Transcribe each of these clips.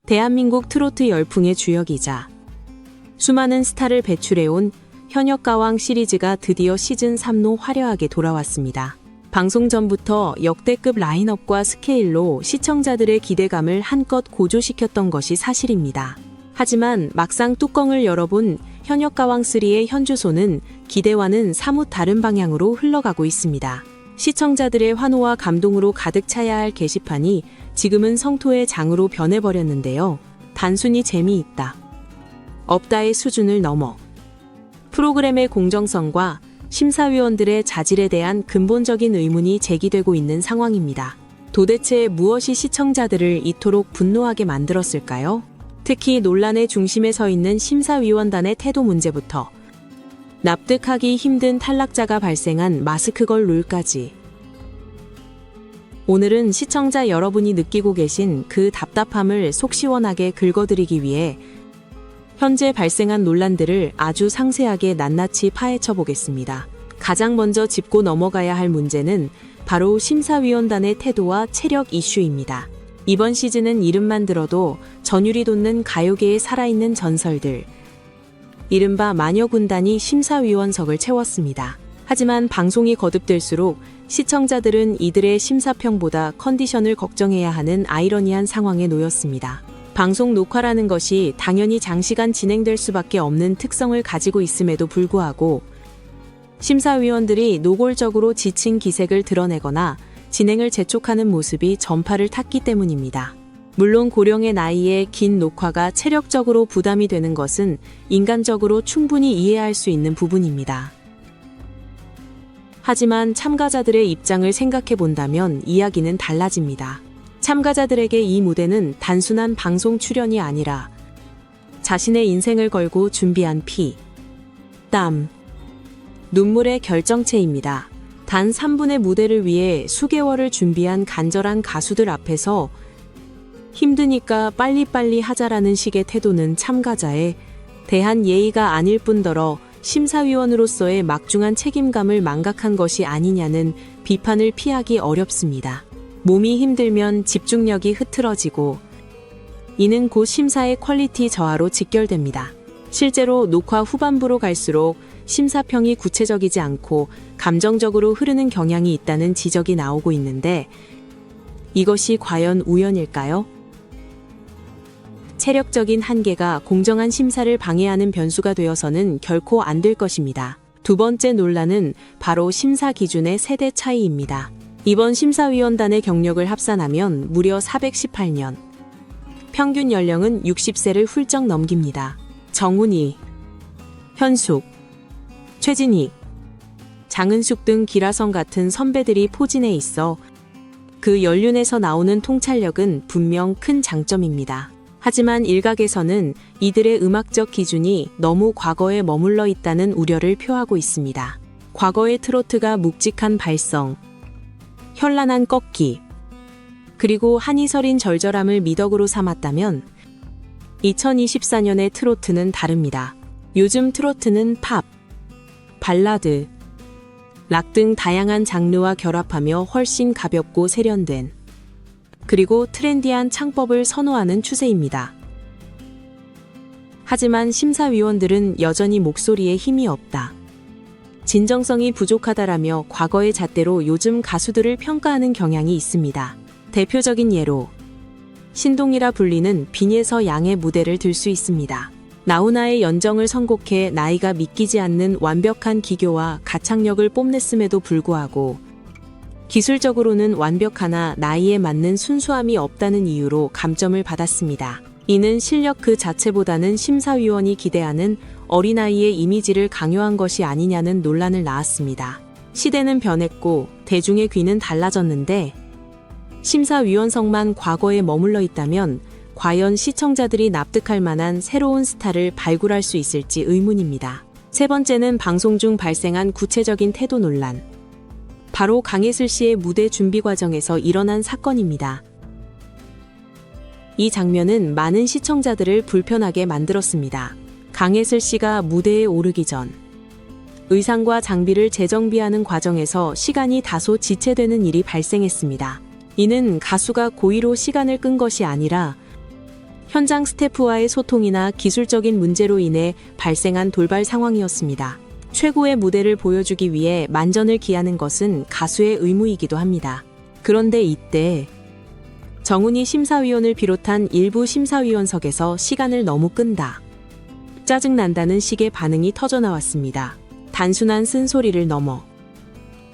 대한민국 트로트 열풍의 주역이자 수많은 스타를 배출해온 현역가왕 시리즈가 드디어 시즌3로 화려하게 돌아왔습니다. 방송 전부터 역대급 라인업과 스케일로 시청자들의 기대감을 한껏 고조시켰던 것이 사실입니다. 하지만 막상 뚜껑을 열어본 현역가왕3의 현주소는 기대와는 사뭇 다른 방향으로 흘러가고 있습니다. 시청자들의 환호와 감동으로 가득 차야 할 게시판이 지금은 성토의 장으로 변해버렸는데요. 단순히 재미있다, 없다의 수준을 넘어 프로그램의 공정성과 심사위원들의 자질에 대한 근본적인 의문이 제기되고 있는 상황입니다. 도대체 무엇이 시청자들을 이토록 분노하게 만들었을까요? 특히 논란의 중심에 서 있는 심사위원단의 태도 문제부터 납득하기 힘든 탈락자가 발생한 마스크걸 룰까지, 오늘은 시청자 여러분이 느끼고 계신 그 답답함을 속 시원하게 긁어드리기 위해 현재 발생한 논란들을 아주 상세하게 낱낱이 파헤쳐 보겠습니다. 가장 먼저 짚고 넘어가야 할 문제는 바로 심사위원단의 태도와 체력 이슈입니다. 이번 시즌은 이름만 들어도 전율이 돋는 가요계의 살아있는 전설들, 이른바 마녀군단이 심사위원석을 채웠습니다. 하지만 방송이 거듭될수록 시청자들은 이들의 심사평보다 컨디션을 걱정해야 하는 아이러니한 상황에 놓였습니다. 방송 녹화라는 것이 당연히 장시간 진행될 수밖에 없는 특성을 가지고 있음에도 불구하고 심사위원들이 노골적으로 지친 기색을 드러내거나 진행을 재촉하는 모습이 전파를 탔기 때문입니다. 물론 고령의 나이에 긴 녹화가 체력적으로 부담이 되는 것은 인간적으로 충분히 이해할 수 있는 부분입니다. 하지만 참가자들의 입장을 생각해 본다면 이야기는 달라집니다. 참가자들에게 이 무대는 단순한 방송 출연이 아니라 자신의 인생을 걸고 준비한 피, 땀, 눈물의 결정체입니다. 단 3분의 무대를 위해 수개월을 준비한 간절한 가수들 앞에서 힘드니까 빨리빨리 하자라는 식의 태도는 참가자에 대한 예의가 아닐 뿐더러 심사위원으로서의 막중한 책임감을 망각한 것이 아니냐는 비판을 피하기 어렵습니다. 몸이 힘들면 집중력이 흐트러지고 이는 곧 심사의 퀄리티 저하로 직결됩니다. 실제로 녹화 후반부로 갈수록 심사평이 구체적이지 않고 감정적으로 흐르는 경향이 있다는 지적이 나오고 있는데 이것이 과연 우연일까요? 체력적인 한계가 공정한 심사를 방해하는 변수가 되어서는 결코 안 될 것입니다. 두 번째 논란은 바로 심사 기준의 세대 차이입니다. 이번 심사위원단의 경력을 합산하면 무려 418년, 평균 연령은 60세를 훌쩍 넘깁니다. 정훈이, 현숙, 최진희, 장은숙 등 기라성 같은 선배들이 포진해 있어 그 연륜에서 나오는 통찰력은 분명 큰 장점입니다. 하지만 일각에서는 이들의 음악적 기준이 너무 과거에 머물러 있다는 우려를 표하고 있습니다. 과거의 트로트가 묵직한 발성, 현란한 꺾기, 그리고 한이 서린 절절함을 미덕으로 삼았다면 2024년의 트로트는 다릅니다. 요즘 트로트는 팝, 발라드, 락 등 다양한 장르와 결합하며 훨씬 가볍고 세련된, 그리고 트렌디한 창법을 선호하는 추세입니다. 하지만 심사위원들은 여전히 목소리에 힘이 없다, 진정성이 부족하다라며 과거의 잣대로 요즘 가수들을 평가하는 경향이 있습니다. 대표적인 예로 신동이라 불리는 빈에서 양의 무대를 들 수 있습니다. 나훈아의 연정을 선곡해 나이가 믿기지 않는 완벽한 기교와 가창력을 뽐냈음에도 불구하고 기술적으로는 완벽하나 나이에 맞는 순수함이 없다는 이유로 감점을 받았습니다. 이는 실력 그 자체보다는 심사위원이 기대하는 어린아이의 이미지를 강요한 것이 아니냐는 논란을 낳았습니다. 시대는 변했고 대중의 귀는 달라졌는데 심사위원석만 과거에 머물러 있다면 과연 시청자들이 납득할 만한 새로운 스타를 발굴할 수 있을지 의문입니다. 세 번째는 방송 중 발생한 구체적인 태도 논란. 바로 강예슬 씨의 무대 준비 과정에서 일어난 사건입니다. 이 장면은 많은 시청자들을 불편하게 만들었습니다. 강예슬 씨가 무대에 오르기 전 의상과 장비를 재정비하는 과정에서 시간이 다소 지체되는 일이 발생했습니다. 이는 가수가 고의로 시간을 끈 것이 아니라 현장 스태프와의 소통이나 기술적인 문제로 인해 발생한 돌발 상황이었습니다. 최고의 무대를 보여주기 위해 만전을 기하는 것은 가수의 의무이기도 합니다. 그런데 이때 정훈이 심사위원을 비롯한 일부 심사위원석에서 시간을 너무 끈다, 짜증난다는 식의 반응이 터져나왔습니다. 단순한 쓴소리를 넘어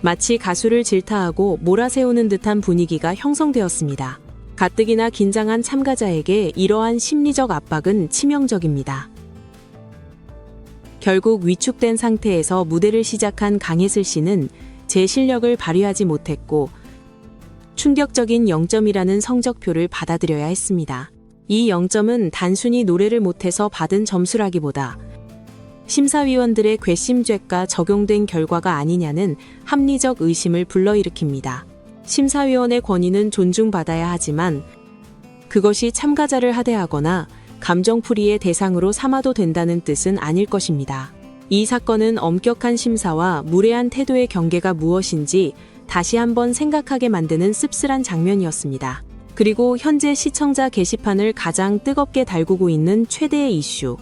마치 가수를 질타하고 몰아세우는 듯한 분위기가 형성되었습니다. 가뜩이나 긴장한 참가자에게 이러한 심리적 압박은 치명적입니다. 결국 위축된 상태에서 무대를 시작한 강예슬 씨는 제 실력을 발휘하지 못했고 충격적인 0점이라는 성적표를 받아들여야 했습니다. 이 0점은 단순히 노래를 못해서 받은 점수라기보다 심사위원들의 괘씸죄가 적용된 결과가 아니냐는 합리적 의심을 불러일으킵니다. 심사위원의 권위는 존중받아야 하지만 그것이 참가자를 하대하거나 감정풀이의 대상으로 삼아도 된다는 뜻은 아닐 것입니다. 이 사건은 엄격한 심사와 무례한 태도의 경계가 무엇인지 다시 한번 생각하게 만드는 씁쓸한 장면이었습니다. 그리고 현재 시청자 게시판을 가장 뜨겁게 달구고 있는 최대의 이슈,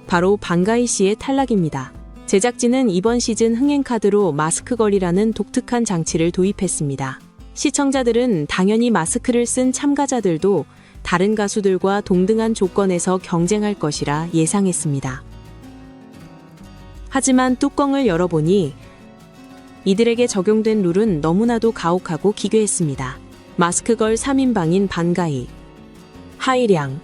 바로 방가희 씨의 탈락입니다. 제작진은 이번 시즌 흥행카드로 마스크걸이라는 독특한 장치를 도입했습니다. 시청자들은 당연히 마스크를 쓴 참가자들도 다른 가수들과 동등한 조건에서 경쟁할 것이라 예상했습니다. 하지만 뚜껑을 열어보니 이들에게 적용된 룰은 너무나도 가혹하고 기괴했습니다. 마스크걸 3인방인 방가희, 하이량,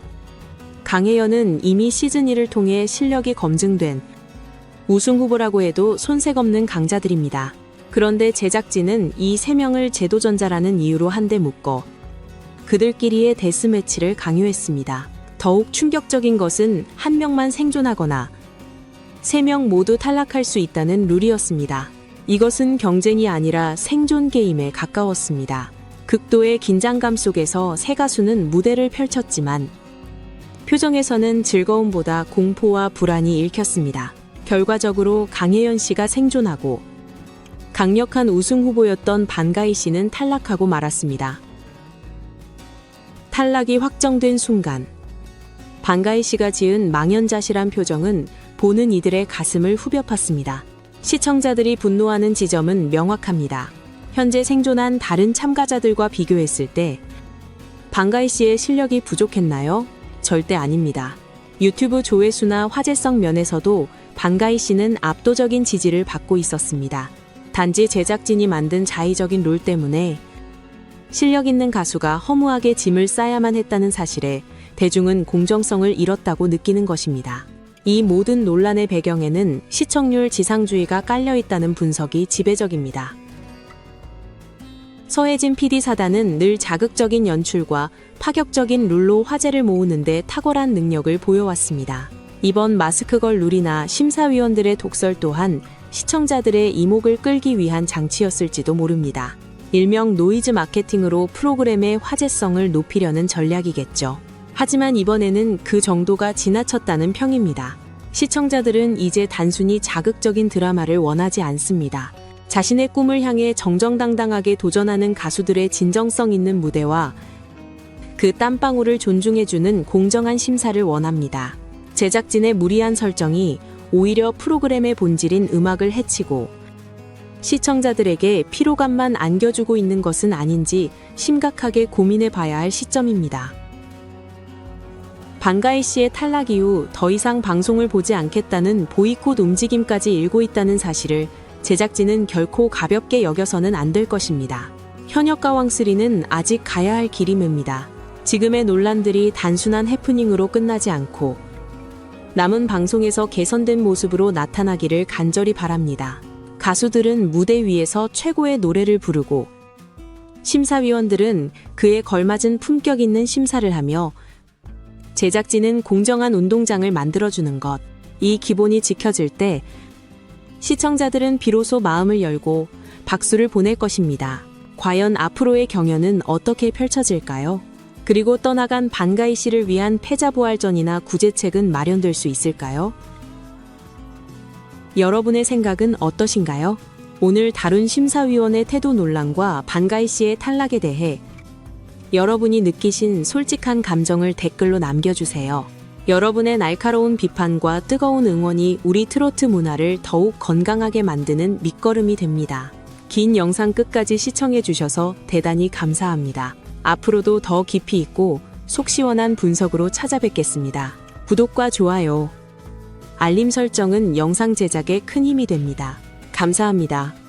강혜연은 이미 시즌1을 통해 실력이 검증된 우승 후보라고 해도 손색 없는 강자들입니다. 그런데 제작진은 이 3명을 재도전자라는 이유로 한데 묶어 그들끼리의 데스매치를 강요했습니다. 더욱 충격적인 것은 한 명만 생존하거나 3명 모두 탈락할 수 있다는 룰이었습니다. 이것은 경쟁이 아니라 생존 게임에 가까웠습니다. 극도의 긴장감 속에서 세 가수는 무대를 펼쳤지만 표정에서는 즐거움보다 공포와 불안이 읽혔습니다. 결과적으로 강혜연 씨가 생존하고 강력한 우승 후보였던 방가희 씨는 탈락하고 말았습니다. 탈락이 확정된 순간 방가희 씨가 지은 망연자실한 표정은 보는 이들의 가슴을 후벼 팠습니다. 시청자들이 분노하는 지점은 명확합니다. 현재 생존한 다른 참가자들과 비교했을 때 방가희 씨의 실력이 부족했나요? 절대 아닙니다. 유튜브 조회수나 화제성 면에서도 방가희 씨는 압도적인 지지를 받고 있었습니다. 단지 제작진이 만든 자의적인 룰 때문에 실력 있는 가수가 허무하게 짐을 싸야만 했다는 사실에 대중은 공정성을 잃었다고 느끼는 것입니다. 이 모든 논란의 배경에는 시청률 지상주의가 깔려있다는 분석이 지배적입니다. 서혜진 PD 사단은 늘 자극적인 연출과 파격적인 룰로 화제를 모으는데 탁월한 능력을 보여왔습니다. 이번 마스크걸 룰이나 심사위원들의 독설 또한 시청자들의 이목을 끌기 위한 장치였을지도 모릅니다. 일명 노이즈 마케팅으로 프로그램의 화제성을 높이려는 전략이겠죠. 하지만 이번에는 그 정도가 지나쳤다는 평입니다. 시청자들은 이제 단순히 자극적인 드라마를 원하지 않습니다. 자신의 꿈을 향해 정정당당하게 도전하는 가수들의 진정성 있는 무대와 그 땀방울을 존중해주는 공정한 심사를 원합니다. 제작진의 무리한 설정이 오히려 프로그램의 본질인 음악을 해치고 시청자들에게 피로감만 안겨주고 있는 것은 아닌지 심각하게 고민해 봐야 할 시점입니다. 방가희 씨의 탈락 이후 더 이상 방송을 보지 않겠다는 보이콧 움직임까지 일고 있다는 사실을 제작진은 결코 가볍게 여겨서는 안 될 것입니다. 현역가왕3는 아직 가야 할 길이 멉니다. 지금의 논란들이 단순한 해프닝으로 끝나지 않고 남은 방송에서 개선된 모습으로 나타나기를 간절히 바랍니다. 가수들은 무대 위에서 최고의 노래를 부르고 심사위원들은 그에 걸맞은 품격 있는 심사를 하며 제작진은 공정한 운동장을 만들어주는 것, 이 기본이 지켜질 때 시청자들은 비로소 마음을 열고 박수를 보낼 것입니다. 과연 앞으로의 경연은 어떻게 펼쳐질까요? 그리고 떠나간 방가희 씨를 위한 패자부활전이나 구제책은 마련될 수 있을까요? 여러분의 생각은 어떠신가요? 오늘 다룬 심사위원의 태도 논란과 방가희 씨의 탈락에 대해 여러분이 느끼신 솔직한 감정을 댓글로 남겨주세요. 여러분의 날카로운 비판과 뜨거운 응원이 우리 트로트 문화를 더욱 건강하게 만드는 밑거름이 됩니다. 긴 영상 끝까지 시청해주셔서 대단히 감사합니다. 앞으로도 더 깊이 있고 속 시원한 분석으로 찾아뵙겠습니다. 구독과 좋아요, 알림 설정은 영상 제작에 큰 힘이 됩니다. 감사합니다.